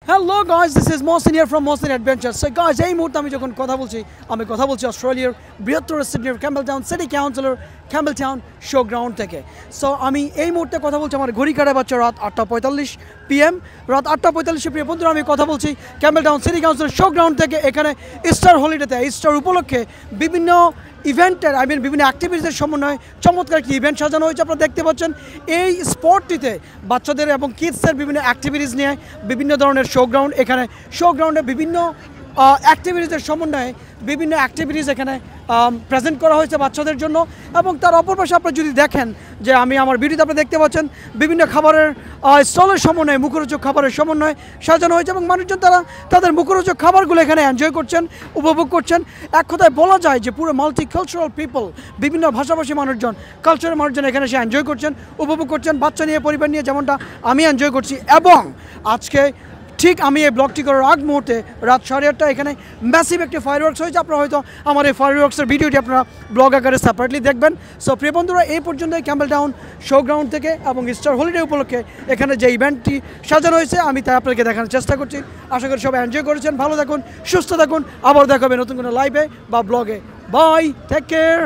Hello guys, this is Mohsin here from Mohsin adventure. So guys, এই মুহূর্তে আমি যখন কথা বলছি অস্ট্রেলিয়ার বৃহত্তর সিডনির ক্যাম্বেলটাউন সিটি কাউন্সিলর ক্যাম্বেলটাউন শো গ্রাউন্ড থেকে। সো আমি এই মুহূর্তে কথা বলছি, আমার ঘড়ি কাটা বাচ্চা রাত 8:45 PM। রাত 8:45 প্রিয় বন্ধুরা, আমি কথা বলছি Campbelltown city councillor show ground থেকে। এখানে ইস্টার হলিডেতে, ইস্টার উপলক্ষে বিভিন্ন ইভেন্টের বিভিন্ন অ্যাক্টিভিটিসের সমন্বয়ে চমৎকার একটি ইভেন্ট সাজানো হয়েছে। আপনারা দেখতে পাচ্ছেন এই স্পটটিতে বাচ্চাদের এবং কিডসের বিভিন্ন অ্যাক্টিভিটিস নিয়ে বিভিন্ন ধরনের শো গ্রাউন্ড। এখানে শো গ্রাউন্ডে বিভিন্ন অ্যাক্টিভিটিসের সমন্বয়ে বিভিন্ন অ্যাক্টিভিটিস এখানে প্রেজেন্ট করা হয়েছে বাচ্চাদের জন্য। এবং তার অপর পাশে আপনারা যদি দেখেন যে আমি আমার ভিডিওতে আপনারা দেখতে পাচ্ছেন বিভিন্ন খাবারের স্টলের সমন্বয়ে, মুখরোচক খাবারের সমন্বয়ে সাজানো হয়েছে এবং মানুষজন তারা তাদের মুখরোচক খাবারগুলো এখানে এনজয় করছেন, উপভোগ করছেন। এক কথায় বলা যায় যে পুরো মাল্টিকালচারাল পিপল, বিভিন্ন ভাষাভাষী মানুষজন, কালচারের মানুষজন এখানে এসে এনজয় করছেন, উপভোগ করছেন, বাচ্চা নিয়ে, পরিবার নিয়ে, যেমনটা আমি এনজয় করছি। এবং আজকে ঠিক আমি এই ব্লগটি করার আগ মুহূর্তে রাত 8:30 এখানে ম্যাসিভ একটি ফায়ারওয়ার্কস হয়েছে। আপনারা হয়তো আমার এই ফায়ারওয়ার্কসের ভিডিওটি আপনারা ব্লগ আকারে সেপারেটলি দেখবেন। সো প্রিয় বন্ধুরা, এই পর্যন্তই ক্যাম্বেলটাউন শো গ্রাউন্ড থেকে এবং ইস্টার হলিডে উপলক্ষে এখানে যে ইভেন্টটি সাজানো হয়েছে আমি তাই আপনাকে দেখানোর চেষ্টা করছি। আশা করি সবাই এনজয় করেছেন। ভালো থাকুন, সুস্থ থাকুন। আবার দেখাবে নতুন কোনো লাইভে বা ব্লগে। Bye, take care.